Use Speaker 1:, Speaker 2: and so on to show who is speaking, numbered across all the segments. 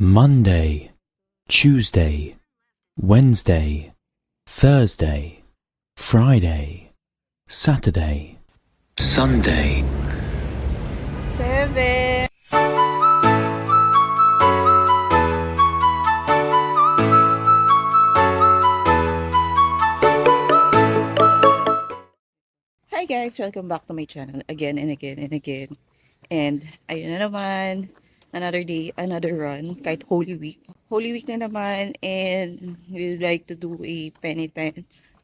Speaker 1: Monday, Tuesday, Wednesday, Thursday, Friday, Saturday, Sunday.
Speaker 2: 7. Hi guys! Welcome back to my channel again and again and again. And ayun na naman, another day, another run, kahit Holy Week. Holy Week na naman, and we would like to do a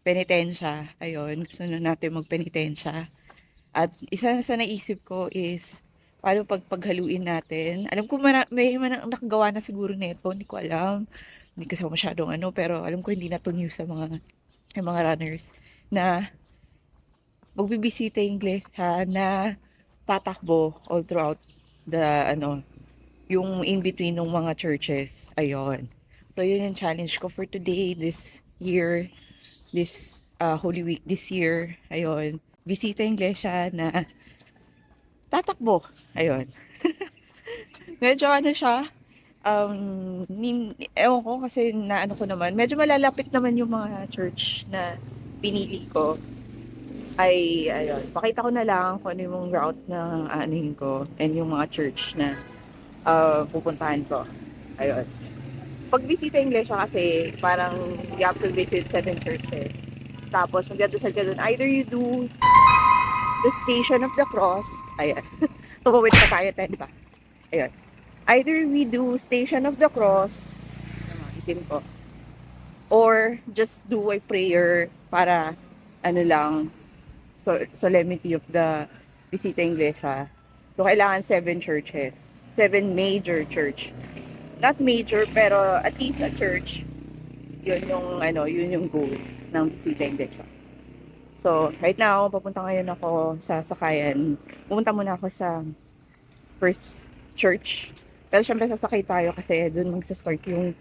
Speaker 2: penitensya. Ayun, gusto na natin magpenitensya. At isa sa naisip ko is, paano paghaluin natin. Alam ko may nakagawa na siguro nito, hindi ko alam. Hindi kasi ako masyadong pero alam ko hindi na to news sa mga runners na magbibisita yung iglesia na tatakbo all throughout the yung in between ng mga churches. Ayun. So yun yung challenge ko for today, this year, this Holy Week this year. Ayun. Bisita yung iglesia na tatakbo. Ayun. Medyo siya, ewan ko kasi ko naman, medyo malalapit naman yung mga church na pinili ko. Ay, ayun, pakita ko na lang kung ano yung route na anuhin ko and yung mga church na pupuntahan ko. Ayun. Pag bisita yung iglesia kasi, parang you have to visit 7 churches. Tapos, magdadasal ka dun. Either you do the Station of the Cross. Ayan. Tumawid pa tayo, 10 pa. Ayun. Either we do Station of the Cross, itim ko, or just do a prayer para lang, solemnity of the Bisita Iglesia. So, kailangan 7 churches. 7 major church. Not major, pero at least a church. Yun yung goal ng Bisita Iglesia. So, right now, papunta ngayon ako sa Sakayan. Pumunta muna ako sa first church. Pero syempre sasakay tayo kasi doon magsa-start yung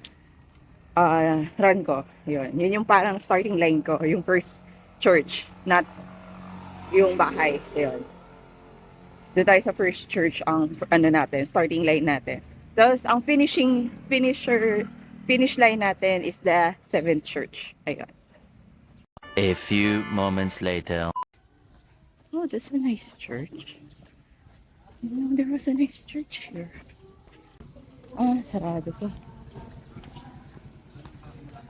Speaker 2: run ko. Yun yung parang starting line ko, yung first church, not yung bahay. Yun. Doon tayo sa first church ang natin, starting line natin. Tapos ang finish line natin is the 7th church. Ayun.
Speaker 3: A few moments later.
Speaker 2: Oh, that's a nice church. There was a nice church here. Sarado to.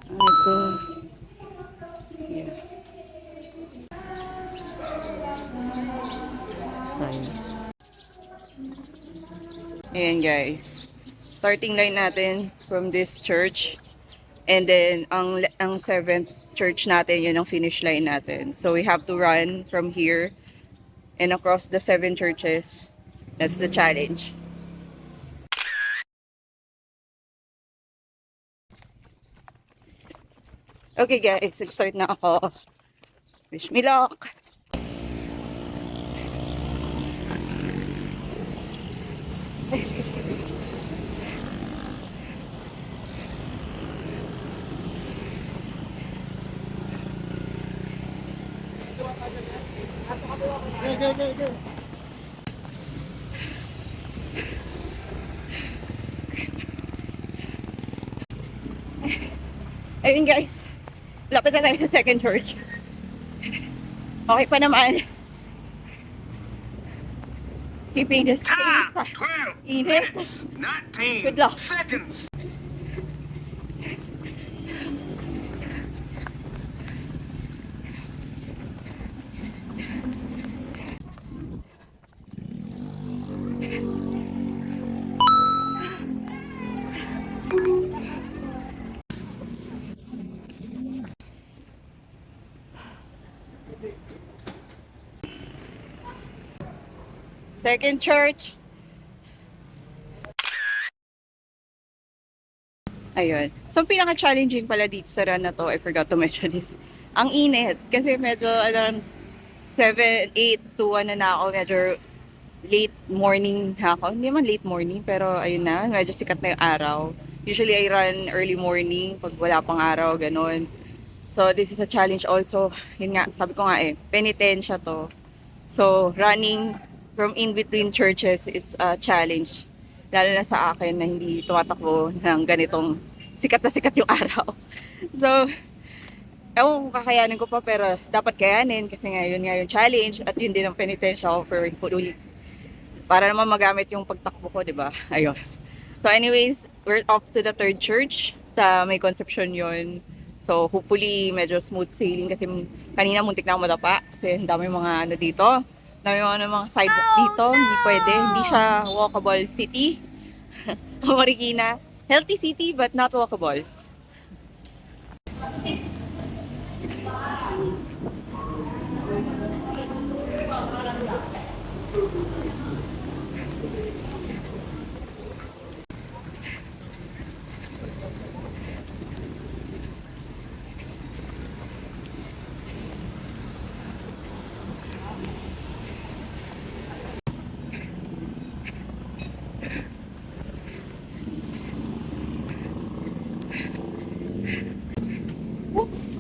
Speaker 2: Ito. Yeah. Ayan guys. Starting line natin from this church. And then, ang 7th church natin, yun ang finish line natin. So, we have to run from here and across the 7 churches. That's the challenge. Okay guys, start na ako. Wish me luck! Excuse me. Go. Ayun guys, lapit na tayo sa 2nd church. Okay pa naman. Keeping the space.
Speaker 4: 12
Speaker 2: Init.
Speaker 4: minutes, 19
Speaker 2: Good luck.
Speaker 4: seconds.
Speaker 2: Second church. Ayun. So, pinaka-challenging pala dito sa run na to, I forgot to mention this. Ang init. Kasi medyo around 7, 8 to 1 na ako. Medyo late morning na ako. Hindi man late morning, pero ayun na. Medyo sikat na yung araw. Usually, I run early morning pag wala pang araw, ganun. So, this is a challenge also. Yun nga, sabi ko nga penitensya to. So, running from in between churches, it's a challenge. Lalo na sa akin na hindi tumatakbo ng ganitong sikat na sikat yung araw. So, ewan kung kakayanin ko pa pero dapat kayanin kasi ngayon nga yung challenge at yun din ang penitensya ko for ulit. Para naman magamit yung pagtakbo ko, di ba? Ayun. So anyways, we're off to the third church sa May Concepcion yun. So hopefully medyo smooth sailing kasi kanina muntik na ako madapa kasi ang dami mga ano dito. Dami mga sidewalk dito. Hindi pwede. Hindi siya walkable city. Marikina. Healthy city but not walkable. Whoops!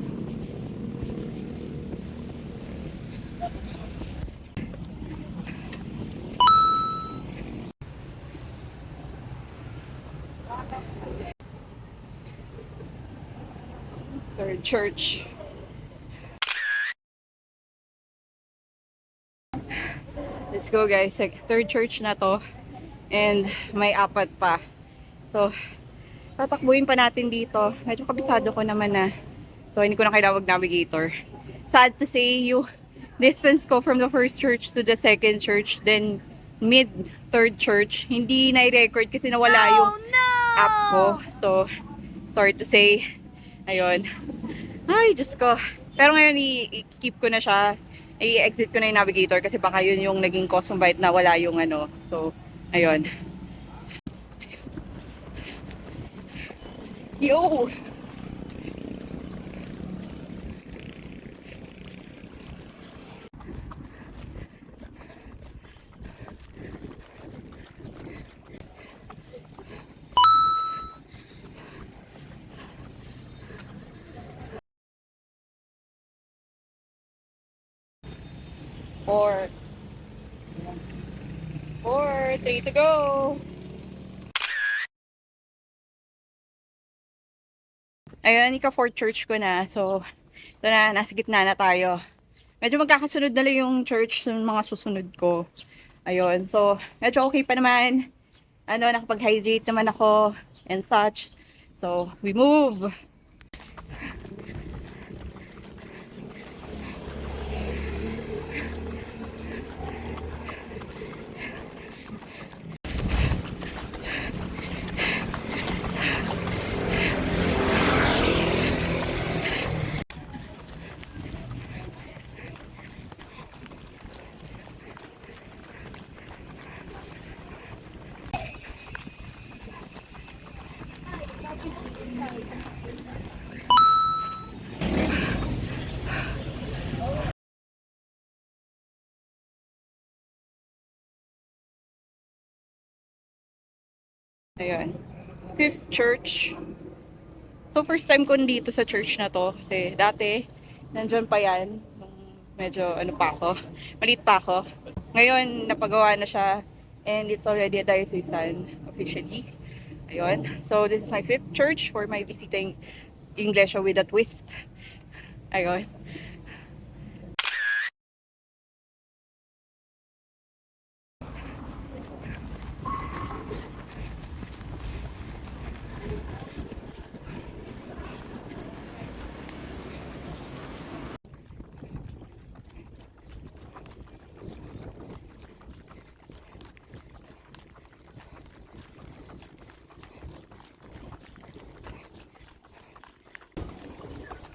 Speaker 2: Third church. Let's go guys. Third church na to. And may apat pa. So, tatakbuhin pa natin dito. Medyo kabisado ko naman na. So, hindi ko na kailangan mag-navigator. Sad to say, yung distance ko from the first church to the second church, then mid-third church, hindi na-record kasi nawala yung app ko. So, sorry to say. Ayun. Ay, Diyos ko. Pero ngayon, i-keep ko na siya. I-exit ko na yung navigator kasi baka yun yung naging cause ng bite na wala yung ano. So, ayun. Yo! Four. 3 to go. Ayun, ika-fourth church ko na. So, ito na, nasa gitna na tayo. Medyo magkakasunod na lang yung church sa mga susunod ko. Ayun, so, medyo okay pa naman. Ano, nakapag-hydrate naman ako and such. So, we move. Ayun. Fifth church. So, first time ko dito sa church na to. Kasi dati, nandyan pa yan. Nung medyo, ano pa ako, maliit pa ako. Ngayon, napagawa na siya. And it's already a diocesan officially. Ayun. So, this is my fifth church for my visiting Iglesia with a twist. Ayun.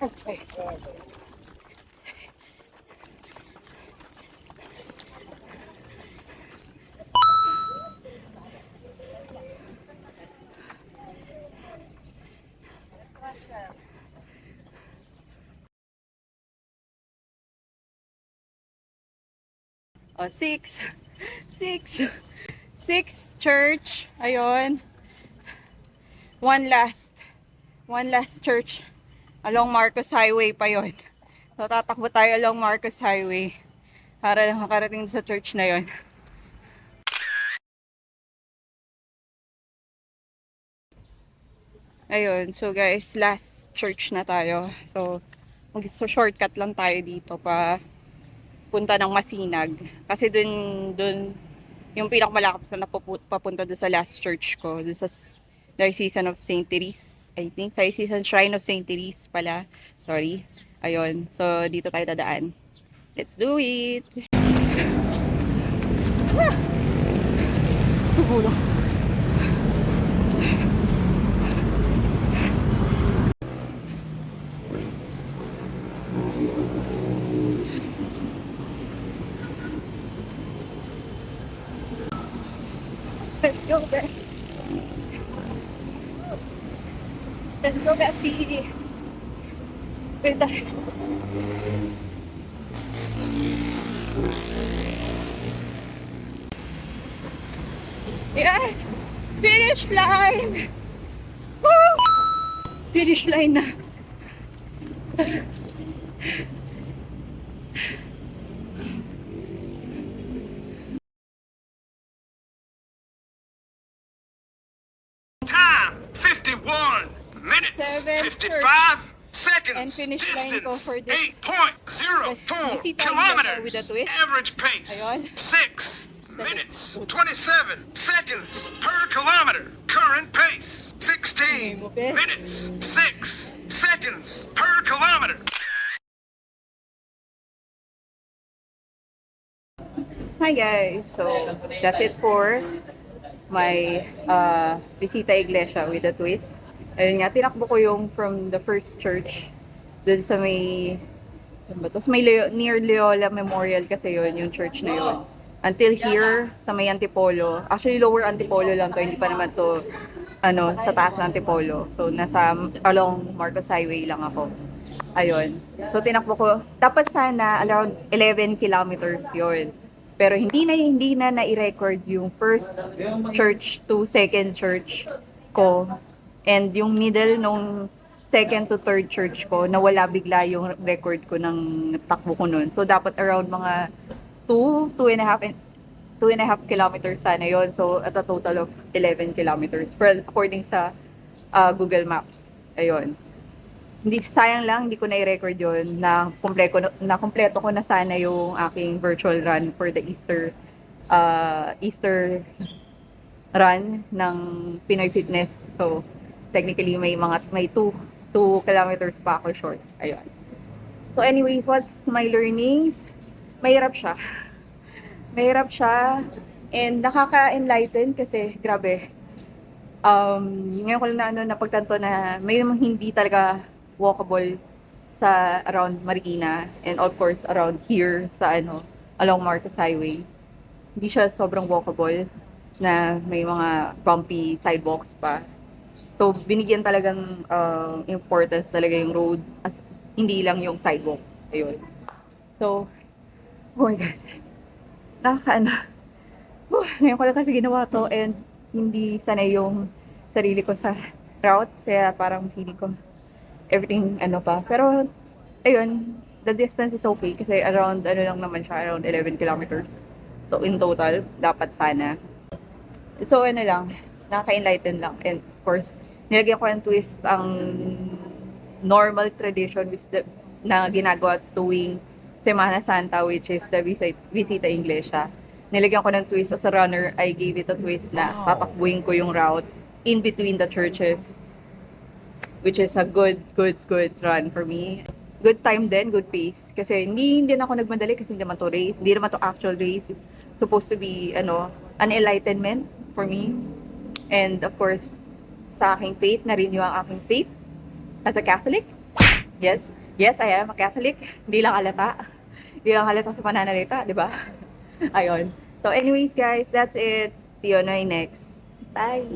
Speaker 2: Okay. Oh, six church. Ayun. One last church. Along Marcos Highway pa yon. So, tatakbo tayo along Marcos Highway para lang makarating sa church na yon.
Speaker 4: Ayun, so guys, last church na tayo. So, mag-shortcut lang tayo dito pa punta ng Masinag. Kasi dun yung pinakamalapit na papunta dun sa last church ko, dun sa Diocesan of St. Therese. I think Diocesan Shrine of St. Therese pala. Sorry. Ayun, so dito tayo dadaan. Let's do it! Gugulo. Let's go, guys. Let's go, guys. Wait tayo. Yeah! Finish line! Woo! Finish line na.
Speaker 5: Time 51 minutes 55 seconds.
Speaker 4: And finish line ko
Speaker 5: Distance
Speaker 4: for this
Speaker 5: 8.04
Speaker 4: Bisita Iglesia with a
Speaker 5: kilometers.
Speaker 4: twist.
Speaker 5: Average pace
Speaker 4: Ayun.
Speaker 5: 6 minutes 27 seconds per kilometer. Current pace 16 minutes 6 seconds per kilometer.
Speaker 4: Hi guys! So, that's it for my Visita Iglesia with a twist. Ayun nga, tinakbo ko yung from the first church dun sa may saan ba to? Sa may near Loyola Memorial kasi yun, yung church na yun. Until here, sa may Antipolo. Actually, lower Antipolo lang to. Hindi pa naman to sa taas ng Antipolo. So, nasa along Marcos Highway lang ako. Ayun. So, tinakbo ko. Dapat sana around 11 kilometers yun. Pero hindi na nai-record yung first church to second church ko. And yung middle nung second to third church ko, nawala bigla yung record ko ng takbo ko nun. So, dapat around mga 2.5 kilometers sana yon. So, at a total of 11 kilometers. According sa Google Maps. Ayun. Sayang lang, hindi ko na-record yon na kumpleto ko na sana yung aking virtual run for the Easter run ng Pinoy Fitness. So, technically may 2 kilometers pa ako short. Ayun. So anyways, what's my learnings? Mahirap siya. Mahirap siya and nakaka-enlighten kasi grabe. Ngayon ko lang napagtanto na may hindi talaga walkable sa around Marikina and of course around here sa along Marcos Highway. Hindi siya sobrang walkable na may mga bumpy sidewalks pa. So binigyan talagang importance talaga yung road as hindi lang yung sidewalk. Ayun. So, oh my gosh. Ngayon ko lang kasi ginawa to and hindi sanay yung sarili ko sa route. Kaya parang feeling ko everything pa. Pero, ayun, the distance is okay kasi around, lang naman siya, around 11 kilometers. So, in total, dapat sana. So, lang, nakaka-enlighten lang. And, of course, nilagyan ko ng twist ang normal tradition na ginagawa tuwing Semana Santa, which is the Visita Iglesia. Nilagyan ko ng twist as a runner. I gave it a twist na tatakbuhin ko yung route in between the churches, which is a good run for me. Good time din, good pace. Kasi hindi ako nagmadali kasi hindi naman to race. Hindi naman to actual race. It's supposed to be, an enlightenment for me. And of course, sa aking faith, na-renew ang aking faith as a Catholic. Yes, I am a Catholic. Hindi lang halata. Hindi lang halata sa pananalita, di ba? Ayun. So anyways guys, that's it. See you on my next. Bye!